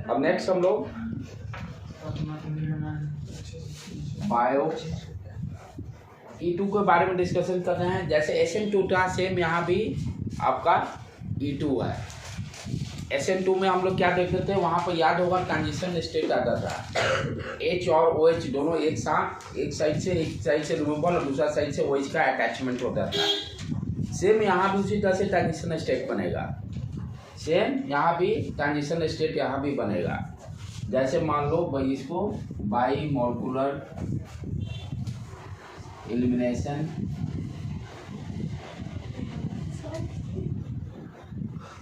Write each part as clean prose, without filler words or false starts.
अब नेक्स्ट हम लोग बायो E2 के बारे में डिस्कशन कर रहे हैं। जैसे SN2 था सेम यहाँ भी आपका E2 है। SN2 में हम लोग क्या देखते थे, वहाँ पर याद होगा ट्रांजिशन स्टेट आता था। H और OH दोनों एक साथ, एक साइड से रिमूवल और दूसरा साइड से OH का अटैचमेंट होता था। सेम यहाँ भी उसी तरह से ट्रांजिशन स्टेट बनेगा। सेम यहाँ भी ट्रांजिशन स्टेट यहाँ भी बनेगा। जैसे मान लो भाई इसको बाई मॉलिक्यूलर एलिमिनेशन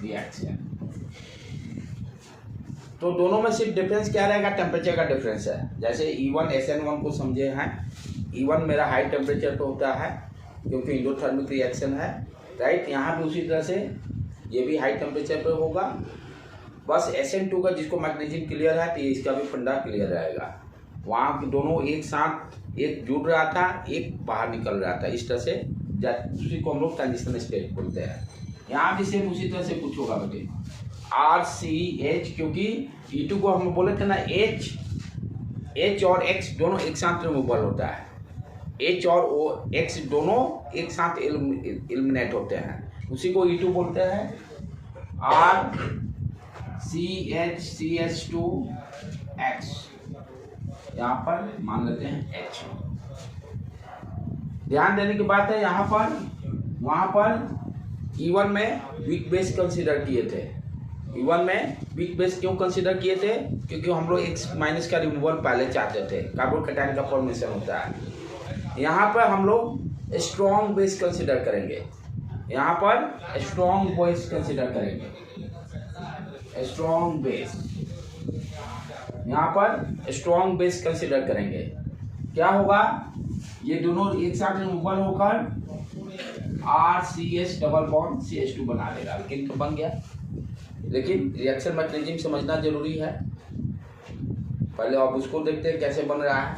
रिएक्शन, तो दोनों में सिर्फ डिफरेंस क्या रहेगा, टेम्परेचर का डिफरेंस है। जैसे E1 SN1 को समझे हैं, E1 मेरा हाई टेम्परेचर पे होता है क्योंकि इंडोथर्मिक रिएक्शन है, राइट। यहाँ भी उसी तरह से ये भी हाई टेम्परेचर पे होगा। बस SN2 का जिसको मैग्नीशियम क्लियर है तो ये इसका भी फंडा क्लियर रहेगा। वहाँ दोनों एक साथ, एक जुड़ रहा था, एक बाहर निकल रहा था, इस तरह से उसी को हम लोग ट्रांजिशन स्टेट बोलते हैं। यहाँ भी सेम उसी तरह से कुछ होगा बेटे, RCH, क्योंकि E2 को हम बोले थे ना H और X दोनों एक साथ रिमूवल होता है। H और X दोनों एक साथ एलिमिनेट होते हैं, उसी को E2 बोलते हैं। RCH2X यहाँ पर मान लेते हैं H। ध्यान देने की बात है यहाँ पर, वहाँ पर E1 में वीक बेस कंसीडर किए थे। E1 में वीक बेस क्यों कंसीडर किए थे, क्योंकि हम लोग X- का रिमूवल पहले चाहते थे, कार्बोकैटायन का फॉर्मेशन होता है। यहाँ पर हम लोग स्ट्रॉन्ग बेस कंसीडर करेंगे, यहाँ पर स्ट्रॉन्ग बेस कंसीडर करेंगे, स्ट्रॉन्ग बेस, यहाँ पर स्ट्रॉन्ग बेस कंसीडर करेंगे। क्या होगा, ये दोनों एक साथ रिमूवल होकर RCH डबल बॉन्ड CH2 बना लेगा। लेकिन तो बन गया, लेकिन रिएक्शन मैकेनिज्म समझना जरूरी है। पहले आप उसको देखते हैं कैसे बन रहा है,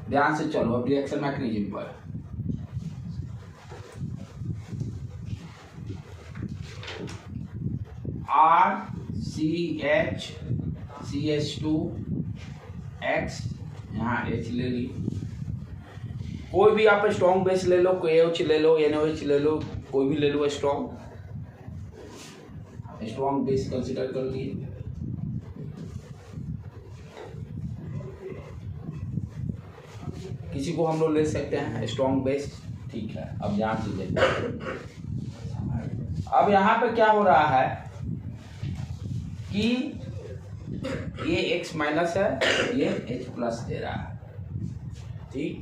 ध्यान से चलो अब रिएक्शन मैकेनिज्म पर। RCH CH2X, यहाँ H ले ली, कोई भी आप स्ट्रॉन्ग बेस ले लो, KOH ले लो, NOH ले लो, कोई भी ले लो, स्ट्रॉन्ग बेस कंसीडर कर लिए। किसी को हम लोग ले सकते हैं स्ट्रॉन्ग बेस, ठीक है। अब ध्यान से देखते, अब यहाँ पे क्या हो रहा है कि ये X माइनस है, ये H प्लस दे रहा है, ठीक।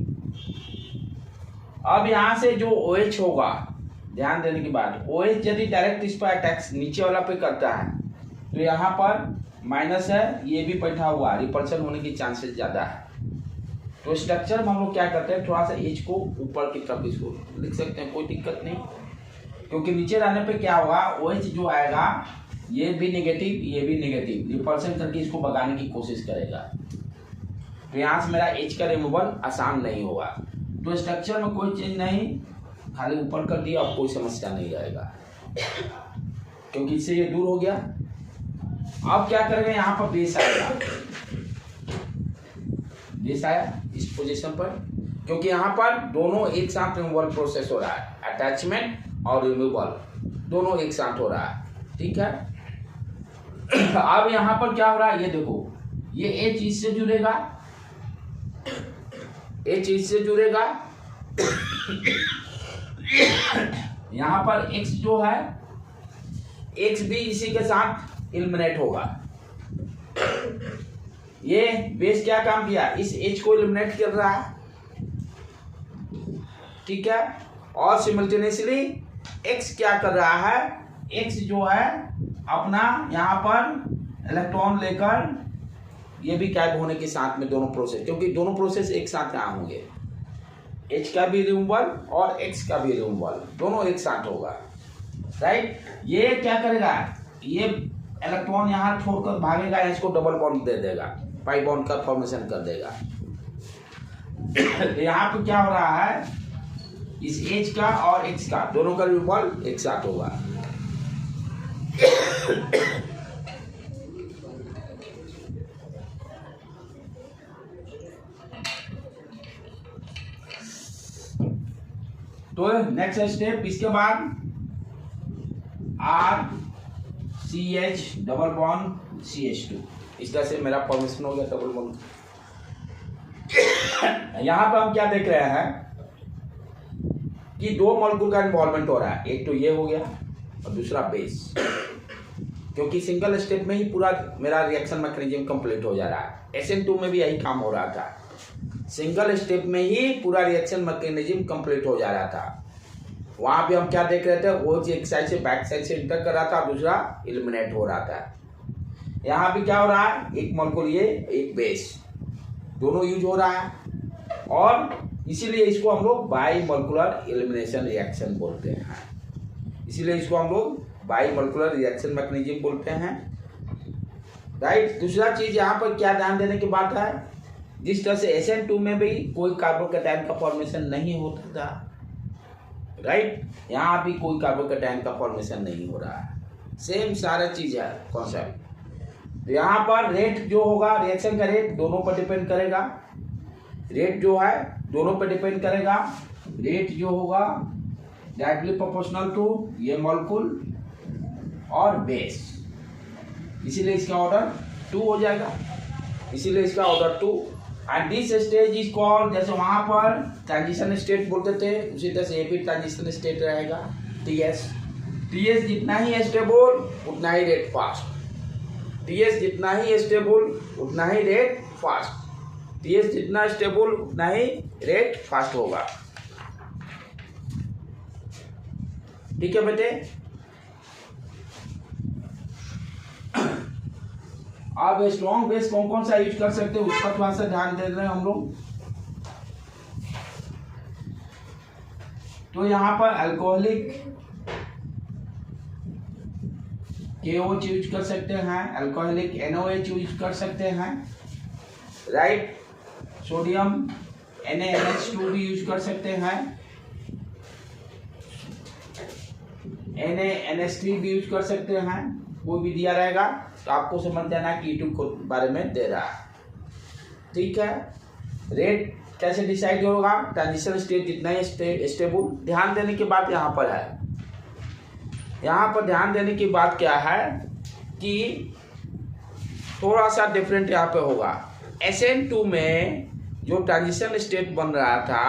अब यहाँ से जो OH होगा, ध्यान देने की बात, OH यदि डायरेक्ट इस पर अटैक नीचे वाला पे करता है तो यहाँ पर माइनस है, ये भी बैठा हुआ, रिपल्शन होने की चांसेस ज़्यादा है। तो स्ट्रक्चर में हम लोग क्या करते हैं, थोड़ा सा H को ऊपर की तरफ इसको लिख सकते हैं, कोई दिक्कत नहीं, क्योंकि नीचे रहने पे क्या होगा, OH जो आएगा ये भी नेगेटिव, ये भी नेगेटिव, रिपल्शन करके इसको भगाने की कोशिश करेगा। तो यहाँ से मेरा H का रिमूवल आसान नहीं होगा। तो स्ट्रक्चर में कोई चेंज नहीं, खाली ऊपर कर दिया, अब कोई समस्या नहीं रहेगा, क्योंकि इससे ये दूर हो गया। अब क्या करेंगे, यहाँ पर बेस आएगा, बेस आया इस पोजीशन पर, क्योंकि यहाँ पर दोनों एक साथ रिमूवल प्रोसेस हो रहा है, अटैचमेंट और रिमूवल दोनों एक साथ हो रहा है, ठीक है। अब यहाँ पर क्या हो रहा है, ये देखो, ये H इससे जुड़ेगा, H इससे जुड़ेगा, यहाँ पर X जो है, X भी इसी के साथ एलिमिनेट होगा। ये बेस क्या काम किया, इस H को एलिमिनेट कर रहा है, ठीक है। और सिमल्टेनियसली X क्या कर रहा है, X जो है अपना यहाँ पर इलेक्ट्रॉन लेकर, ये भी गायब होने के साथ में दोनों प्रोसेस, क्योंकि दोनों प्रोसेस एक साथ यहाँ होंगे, H का भी रिमूवल और X का भी रिमूवल दोनों एक साथ होगा, राइट। ये क्या करेगा, ये इलेक्ट्रॉन यहाँ छोड़कर भागेगा, इसको डबल बॉन्ड दे देगा, पाई बॉन्ड का फॉर्मेशन कर देगा। यहाँ पे क्या हो रहा है, इस H का और X का दोनों का रिमूवल एक साथ होगा। नेक्स्ट स्टेप, इसके बाद RCH डबल बॉन्ड CH2, इस तरह से मेरा फॉर्मेशन हो गया डबल बॉन्ड। यहां पर हम क्या देख रहे हैं कि दो मॉलिक्यूल का इन्वॉल्वमेंट हो रहा है, एक तो ये हो गया और दूसरा बेस, क्योंकि सिंगल स्टेप में ही पूरा मेरा रिएक्शन मैकेनिज्म कंप्लीट हो जा रहा है। SN2 में भी यही काम हो रहा था, सिंगल स्टेप में ही पूरा रिएक्शन मैकेनिज्म कंप्लीट हो जा रहा था। वहां पे हम क्या देख रहे थे, वो एक साइड से बैक साइड से इंटर कर रहा था, दूसरा एलिमिनेट हो रहा था। यहाँ भी क्या हो रहा है, एक मॉलिक्यूल ये, एक बेस, दोनों यूज हो रहा है, और इसीलिए इसको हम लोग बाई मॉलिक्यूलर एलिमिनेशन रिएक्शन बोलते हैं। इसीलिए इसको हम लोग बाई मॉलिक्यूलर रिएक्शन मैकेनिज्म बोलते हैं, राइट। दूसरा चीज यहाँ पर क्या ध्यान देने की बात है, जिस तरह से SN2 में भी कोई कार्बोकैटायन का फॉर्मेशन नहीं होता था, राइट, यहाँ भी कोई कार्बोकैटायन का फॉर्मेशन नहीं हो रहा है, सेम सारा चीज है कॉन्सेप्ट। तो यहाँ पर रेट जो होगा, रिएक्शन का रेट दोनों पर डिपेंड करेगा, रेट जो है दोनों पर डिपेंड करेगा। रेट जो होगा डायरेक्टली प्रोपोर्शनल टू ये मॉलिक्यूल और बेस, इसीलिए इसका ऑर्डर 2 हो जाएगा, इसीलिए इसका order 2। And this stage is called, जैसे वहां पर ट्रांजिशन स्टेट बोलते थे, उसी तरह से ये भी ट्रांजिशन स्टेट रहेगा, TS जितना ही स्टेबल उतना ही रेट फास्ट, TS जितना ही स्टेबल उतना ही रेट फास्ट, TS जितना स्टेबल उतना ही रेट फास्ट होगा। ठीक है बेटे। अब स्ट्रॉन्ग बेस कौन कौन सा यूज कर सकते हैं उसका थोड़ा सा ध्यान दे रहे हैं हम लोग। तो यहां पर अल्कोहलिक KOH यूज कर सकते हैं, अल्कोहलिक NOH यूज कर सकते हैं, राइट। सोडियम NaNH2 भी यूज कर सकते हैं, NaNH3 भी यूज कर सकते हैं, कोई भी दिया रहेगा तो आपको समझ जाना है कि यूट्यूब को बारे में दे रहा है, ठीक है। रेट कैसे डिसाइड होगा, ट्रांजिशन स्टेट जितना ही स्टेबल। ध्यान देने की बात यहाँ पर है, यहाँ पर ध्यान देने की बात क्या है कि थोड़ा सा डिफरेंट यहाँ पे होगा। SN2 में जो ट्रांजिशन स्टेट बन रहा था,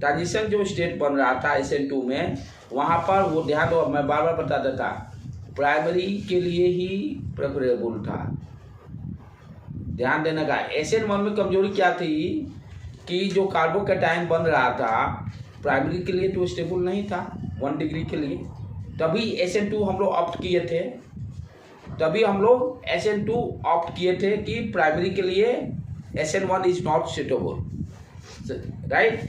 ट्रांजिशन जो स्टेट बन रहा था SN2 में, वहाँ पर वो ध्यान दो, मैं बार बार बता देता, प्राइमरी के लिए ही प्रेफरेबल था। ध्यान देने का, SN1 में कमजोरी क्या थी कि जो कार्बोकैटायन बन रहा था प्राइमरी के लिए तो स्टेबल नहीं था 1 डिग्री के लिए, तभी SN2 हम लोग ऑप्ट किए थे, तभी हम लोग SN2 ऑप्ट किए थे कि प्राइमरी के लिए SN1 is not suitable, right.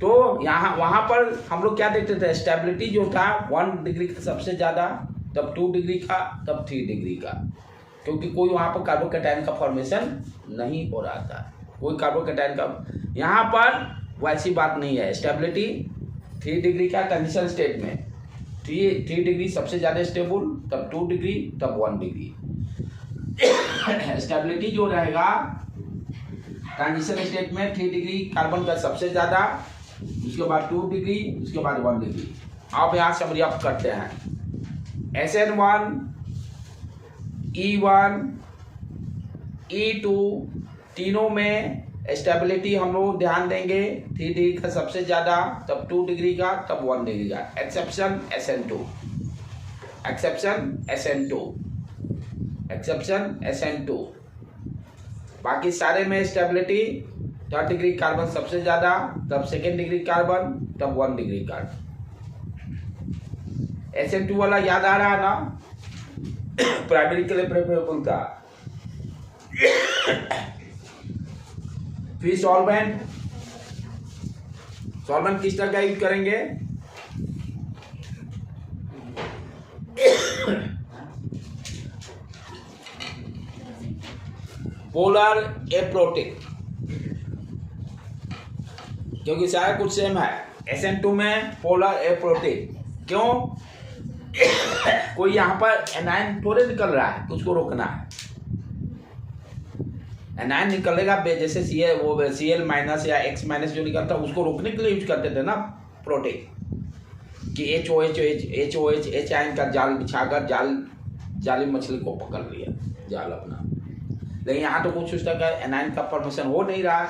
तो यहाँ वहाँ पर हम लोग क्या देखते थे, स्टेबिलिटी जो था 1 डिग्री का सबसे ज़्यादा, तब 2 डिग्री का, तब 3 डिग्री का, क्योंकि कोई वहाँ पर कार्बोकैटायन का फॉर्मेशन नहीं हो रहा था, कोई कार्बोकैटायन का। यहाँ पर वैसी बात नहीं है, स्टेबिलिटी 3 डिग्री का ट्रांजिशन स्टेट में, 3 डिग्री सबसे ज़्यादा स्टेबल, तब 2 डिग्री, तब 1 डिग्री। स्टेबिलिटी जो रहेगा ट्रांजिशन स्टेट में 3 डिग्री कार्बन का सबसे ज़्यादा, उसके बाद 2 डिग्री, उसके बाद 1 डिग्री। आप यहाँ समरी अप करते हैं, SN1, E1, E2 तीनों में स्टेबिलिटी हम लोग ध्यान देंगे 3 डिग्री का सबसे ज़्यादा, तब 2 डिग्री का, तब 1 डिग्री का। Exception SN2, exception SN2, exception SN2। बाकी सारे में स्टेबिलिटी 3rd डिग्री कार्बन सबसे ज़्यादा, तब 2nd डिग्री कार्बन, तब 1 डिग्री कार्बन। SN2 वाला याद आ रहा है ना, प्राइमरी के लिए प्रेफरेबल था। फिर सॉल्वेंट, सॉल्वेंट किस तरह का यूज करेंगे, पोलर एप्रोटिक, क्योंकि सारा कुछ सेम है। SN2 में पोलर एप्रोटिक, क्यों, कोई यहाँ पर एनायन थोड़े निकल रहा है, उसको रोकना है। एनायन निकलेगा जैसे Cl माइनस या X माइनस जो निकलता है, उसको रोकने के लिए यूज करते थे ना प्रोटीन। कि एच आयन का जाल बिछाकर जाली मछली को पकड़ लिया जाल अपना, लेकिन यहाँ तो कुछ उस तरह का एनायन का फॉर्मेशन हो नहीं रहा,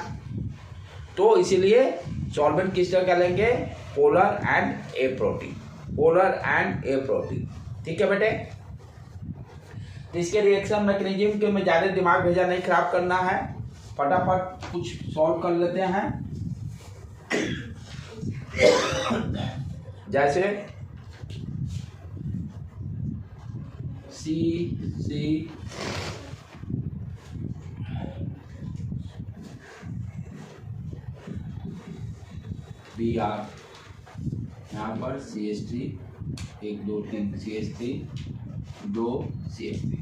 तो इसीलिए सॉल्वेंट किस तरह का लेंगे, polar and A protein, polar and A protein. ठीक है बेटे, तो इसके रिएक्शन मैकेनिज्म के में ज़्यादा दिमाग भेजा नहीं खराब करना है, फटाफट कुछ सॉल्व कर लेते हैं। जैसे सी बी आर, यहाँ पर CH3 1 2 3 CH3 2 CH3।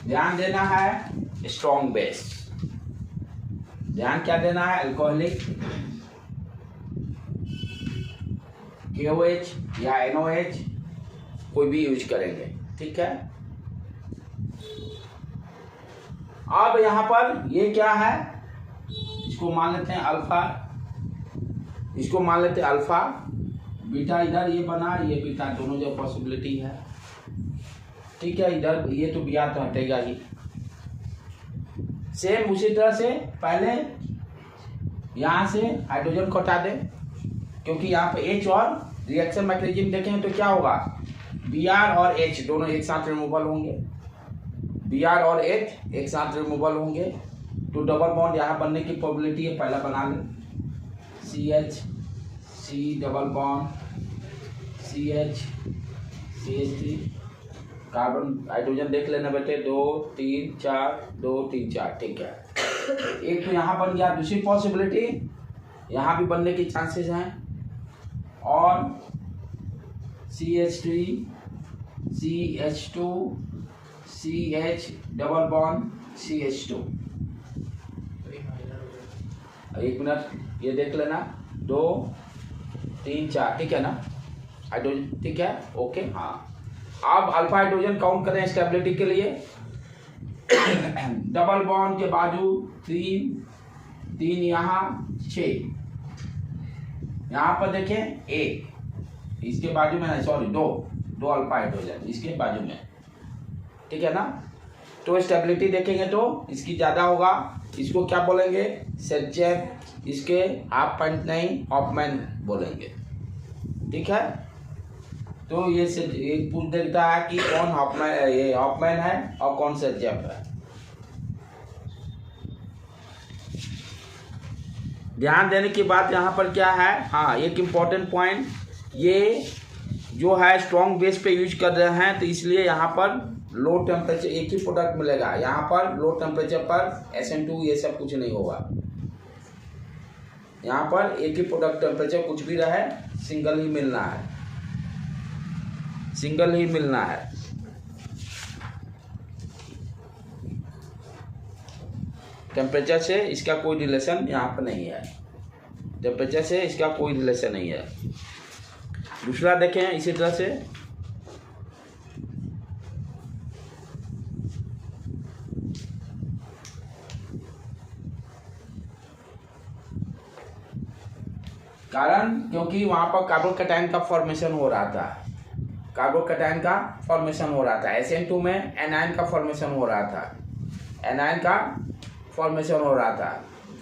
ध्यान देना है स्ट्रॉन्ग बेस, ध्यान क्या देना है, अल्कोहलिक KOH या NOH कोई भी यूज करेंगे। ठीक है, अब यहाँ पर ये क्या है, इसको मान लेते हैं अल्फा, इसको मान लेते हैं अल्फा, बीटा इधर ये बना, ये बीटा, दोनों जो पॉसिबिलिटी है। ठीक है, इधर ये तो बी आर तो हटेगा ही। सेम उसी तरह से पहले यहाँ से हाइड्रोजन को हटा दें, क्योंकि यहाँ पे H और रिएक्शन मैकेनिज्म देखें तो क्या होगा, Br और H दोनों एक साथ रिमूवल होंगे, Br और H एक साथ रिमूवल होंगे, तो डबल बॉन्ड यहाँ बनने की प्रोबेबिलिटी है, पहला बना लें, CH C double bond CH CH3, carbon hydrogen देख लेना बेटे, 2 3 4 2 3 4। ठीक है, एक तो यहाँ बन गया, दूसरी पॉसिबिलिटी यहाँ भी बनने की चांसेस हैं, और CH3 CH2 CH double bond CH2। एक मिनट ये देख लेना, 2 3 4। ठीक है ना हाइड्रोजन, ठीक है ओके। हाँ, अब अल्फा हाइड्रोजन काउंट करें स्टेबिलिटी के लिए, डबल बॉन्ड के बाजू 3 यहाँ 6, यहाँ पर देखें 1, इसके बाजू में, सॉरी 2 अल्फा हाइड्रोजन इसके बाजू में। ठीक है ना, तो स्टेबिलिटी देखेंगे तो इसकी ज़्यादा होगा, इसको क्या बोलेंगे, सेचेप, इसके हाफ पॉइंट नहीं हॉफमैन बोलेंगे। ठीक है, तो ये पूछ देता है कि कौन हॉफमैन, ये हॉफमैन है और कौन सेचेप है। ध्यान देने की बात यहाँ पर क्या है, हाँ एक इम्पॉर्टेंट पॉइंट, ये जो है स्ट्रॉन्ग बेस पे यूज कर रहे हैं, तो इसलिए यहाँ पर लो टेम्परेचर एक ही प्रोडक्ट मिलेगा, यहाँ पर लो टेम्परेचर पर SN2 ये सब कुछ नहीं होगा, यहाँ पर एक ही प्रोडक्ट टेम्परेचर कुछ भी रहे सिंगल ही मिलना है, सिंगल ही मिलना है। टेम्परेचर से इसका कोई रिलेशन यहाँ पर नहीं है, टेम्परेचर से इसका कोई रिलेशन नहीं है। दूसरा देखें इसी तरह से, कारण क्योंकि वहाँ पर कार्बोकैटायन का फॉर्मेशन हो रहा था, कार्बोकैटायन का फॉर्मेशन हो रहा था, SN2 में एनायन का फॉर्मेशन हो रहा था, एनायन का फॉर्मेशन हो रहा था,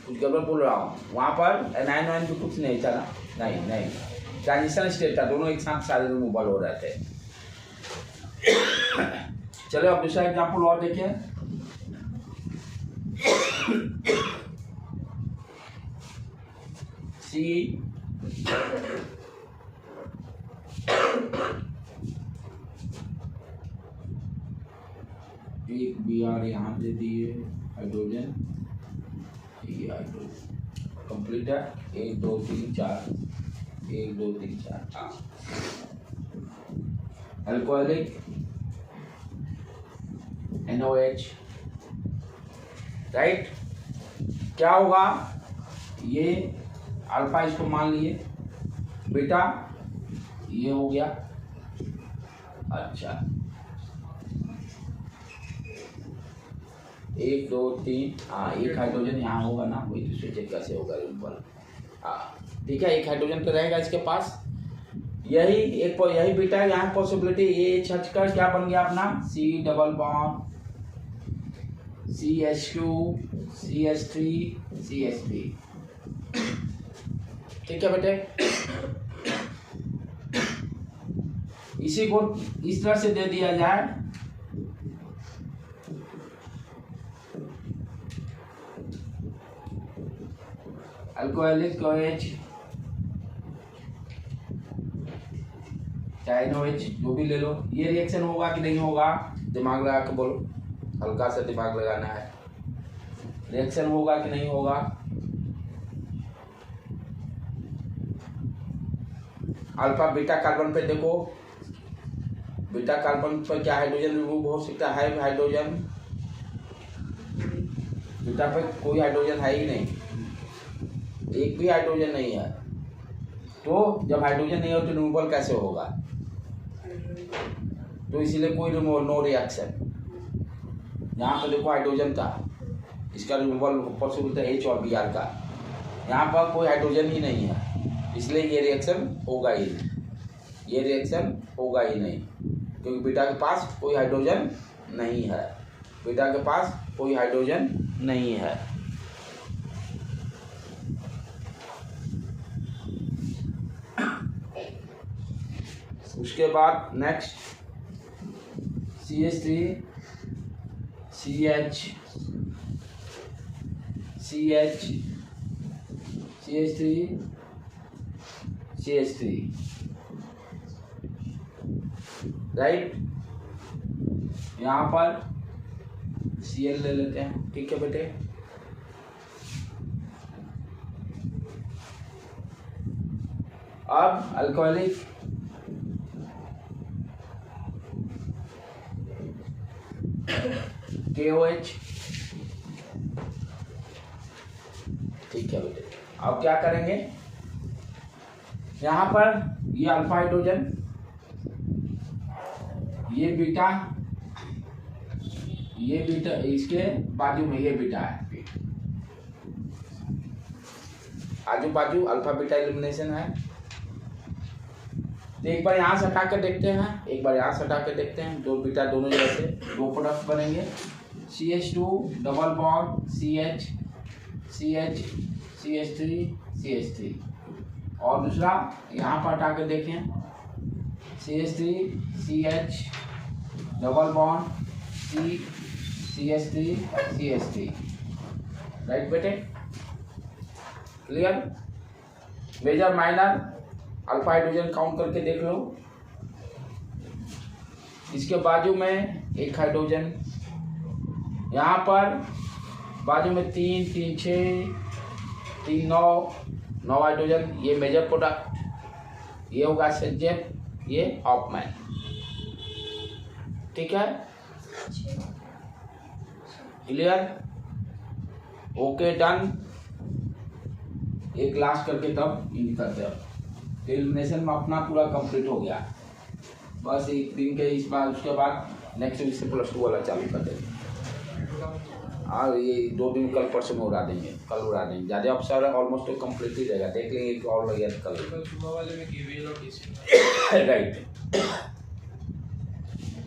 कुछ गड़बड़ बोल रहा हूँ, वहाँ पर एनायन वायन भी कुछ नहीं था ना, नहीं ट्रांजिशन स्टेट था, दोनों एक साथ सारे रिमूवल हो रहे थे। चलो अब दूसरा एग्जाम्पल और देखिए, सी एक Br यहाँ दे दिए, हाइड्रोजन, ये हाइड्रोजन कंप्लीट है, 1 2 3 4, 1 2 3 4। अल्कोहलिक NOH, राइट, क्या होगा, ये अल्फा इसको मान लिए, बीटा ये हो गया, अच्छा 1 2 3, हाँ एक हाइड्रोजन यहाँ होगा ना, वही तो सोचे कैसे होगा रिमूवल। हाँ ठीक है, एक हाइड्रोजन तो रहेगा इसके पास, यही यही बीटा यहाँ पॉसिबिलिटी ये हटकर क्या बन गया अपना C double bond CH2 CH3 CH3। ठीक है बेटे, इसी को इस तरह से दे दिया जाए अल्कोहलिक OH चाहे NOH जो भी ले लो, ये रिएक्शन होगा कि नहीं होगा, दिमाग लगा के बोलो, हल्का सा दिमाग लगाना है। रिएक्शन होगा कि नहीं होगा, अल्फा बीटा कार्बन पे देखो, बीटा कार्बन पर क्या हाइड्रोजन रिमूव हो सकता है, हाइड्रोजन बीटा पे कोई हाइड्रोजन है ही नहीं, एक भी हाइड्रोजन नहीं है। तो जब हाइड्रोजन नहीं हो तो रिमूवल कैसे होगा, तो इसीलिए कोई रिमूवल, नो रिएक्शन। यहाँ पर देखो हाइड्रोजन का, इसका रिमूवल पॉसिबल था H और Br का, यहाँ पर कोई हाइड्रोजन ही नहीं है, इसलिए ये रिएक्शन होगा ही नहीं, ये रिएक्शन होगा ही नहीं, क्योंकि बीटा के पास कोई हाइड्रोजन नहीं है, बीटा के पास कोई हाइड्रोजन नहीं है। उसके बाद next CH3 CH CH CH3 CH3 right, यहाँ पर Cl ले लेते हैं। ठीक है बेटे, अब अल्कोहलिक KOH। ठीक है बेटे, अब क्या करेंगे, यहाँ पर ये अल्फा हाइड्रोजन, ये बीटा, इसके बाजू में ये बीटा है, आजू बाजू अल्फा बीटा एलिमिनेशन है। तो एक बार यहाँ से हटा के देखते हैं, एक बार यहाँ से हटा के देखते हैं, दो बीटा दोनों जगह से दो प्रोडक्ट बनेंगे, CH2 double bond CH CH CH3 CH3, और दूसरा यहाँ पर हटा के देखें CH3 CH double bond CH3 CH3। Right बेटे, clear. Major minor alpha hydrogen count करके देख लो, इसके बाजू में एक हाइड्रोजन, यहाँ पर बाजू में 3 3 6 3 9 हाइड्रोजन, ये मेजर प्रोडक्ट, ये होगा सजेट, ये ऑफमैन। ठीक है, क्लियर, ओके डन। एक लास्ट करके तब इन करते हैं, एलिमिनेशन में अपना पूरा कंप्लीट हो गया, बस एक दिन के इस बार, उसके बाद नेक्स्ट वीक से +2 वाला चालू कर देंगे। और ये 2 दिन कल परसों में उड़ा देंगे, कल उड़ा देंगे, ज़्यादा अवसर है, ऑलमोस्ट तो कंप्लीट ही रहेगा, देख लेंगे कि और लगे कल सुबह वाले में केवीएल और केसीएल। राइट,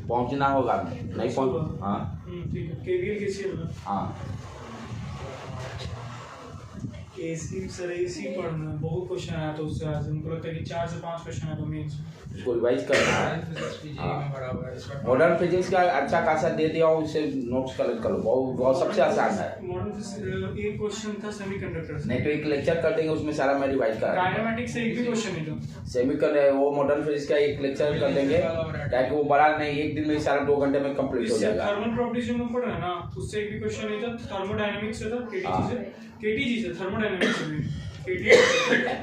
पहुँचना होगा, नहीं पहुँच, हाँ ठीक है, केवीएल केसीएल, हाँ एसी सर, एसी पढ़ना है, बहुत क्वेश्चन आया, तो उससे आज हमको लगता है कि 4 से 5 क्वेश्चन आया, तो मेंस उसको रिवाइज करना है। मॉडर्न फिजिक्स का अच्छा खासा दे दिया हूँ, उससे नोट्स कलेक्ट कर लो, बहुत सबसे आसान है। मॉडर्न फिजिक्स एक क्वेश्चन था सेमीकंडक्टर से, नहीं तो एक लेक्चर कर देंगे, उसमें सारा मैं रिवाइज करा, काइनेमेटिक्स से एक भी क्वेश्चन नहीं था, सेमीकंडक्टर वो मॉडर्न फिजिक्स का एक लेक्चर कर देंगे, ताकि वो बड़ा नहीं, एक दिन में सारा 2 घंटे में कंप्लीट हो जाएगा। थर्मल प्रॉपर्टीज जो पढ़ रहे हैं ना, उससे एक भी क्वेश्चन नहीं था, थर्मोडायनामिक्स से था, केटीजी से थर्मोडायनामिक्स से,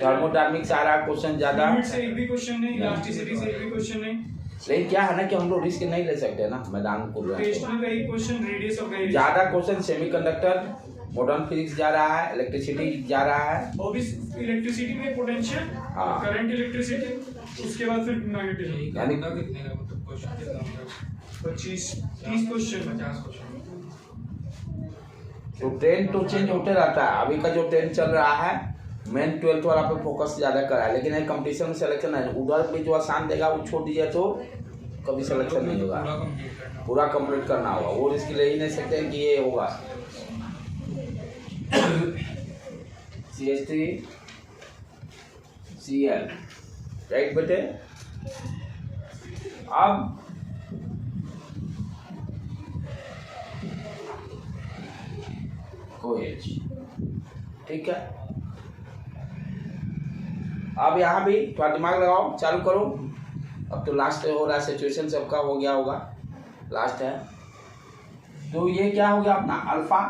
थर्मोडायनामिक्स सारा क्वेश्चन ज्यादा, लिमिट से एक भी क्वेश्चन नहीं, इलास्टिसिटी से एक भी क्वेश्चन नहीं। लेकिन क्या है ना कि हम लोग रिस्क नहीं ले सकते ना, मैदान को टेस्टल का एक क्वेश्चन, रेडियस ऑफ द ज्यादा क्वेश्चन सेमीकंडक्टर, मॉडर्न फिजिक्स जा रहा है, इलेक्ट्रिसिटी जा रहा है, और भी इलेक्ट्रिसिटी में पोटेंशियल, करंट इलेक्ट्रिसिटी, उसके बाद फिर मैग्नेटिज्म, यानी कितने का मतलब क्वेश्चन कितना होगा, 25-30 क्वेश्चन, 50 क्वेश्चन। तो ट्रेंड तो चेंज होते रहता है, अभी का जो ट्रेंड चल रहा है मेन 12th वाला पे फोकस ज़्यादा करा है, लेकिन कंपटीशन में सिलेक्शन है, उधर भी जो आसान देगा वो छोड़ दीजिए तो कभी सिलेक्शन नहीं होगा, पूरा कंप्लीट करना होगा, वो रिस्क ले ही नहीं सकते हैं कि ये होगा। CH3 Cl, राइट बेटे। अब OH, ठीक है। अब यहाँ भी थोड़ा दिमाग लगाओ, चालू करो। अब तो लास्ट हो रहा है, सिचुएशन सबका हो गया होगा, लास्ट है। तो ये क्या हो गया अपना अल्फा,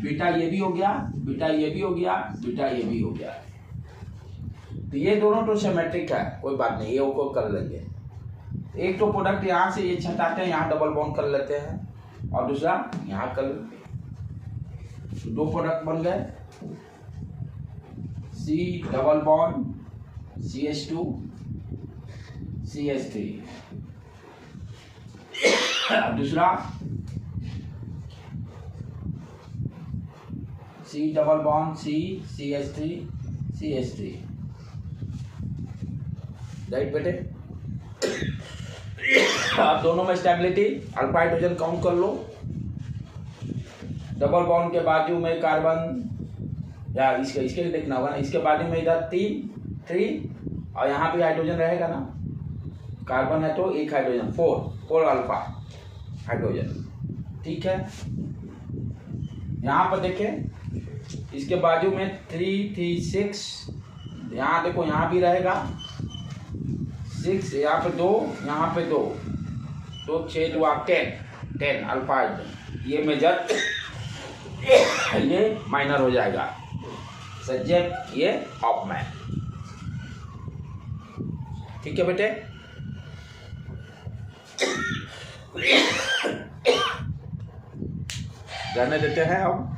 बीटा ये भी हो गया, बीटा ये भी हो गया, बीटा ये भी हो गया। तो ये दोनों तो सिमेट्रिक है, कोई बात नहीं, ये को कर लेंगे। एक तो प्रोडक्ट यहाँ से ये छटाते हैं, यहाँ डबल बॉन्ड कर लेते हैं, और दूसरा यहाँ कर लेते हैं। दो प्रोडक्ट बन गए, C double bond CH2 CH3, दूसरा C double bond C CH3 CH3, right बेटे। अब दोनों में स्टेबिलिटी, अल्फा हाइड्रोजन काउंट कर लो, डबल बॉन्ड के बाजू में कार्बन, या इसके लिए देखना होगा ना, इसके बाजू में इधर 3 और यहाँ भी हाइड्रोजन रहेगा ना, कार्बन है तो एक हाइड्रोजन, 4 अल्फा हाइड्रोजन, ठीक है। यहाँ पर देखें, इसके बाजू में 3 6, यहाँ देखो यहाँ भी रहेगा 6, यहाँ पे 2, यहाँ पे 2, तो 6 2 10 अल्फा हाइड्रोजन। ये मेजर, ये माइनर हो जाएगा, सब्जेक्ट ये ऑफ मैन, ठीक है बेटे। रहने देते हैं अब।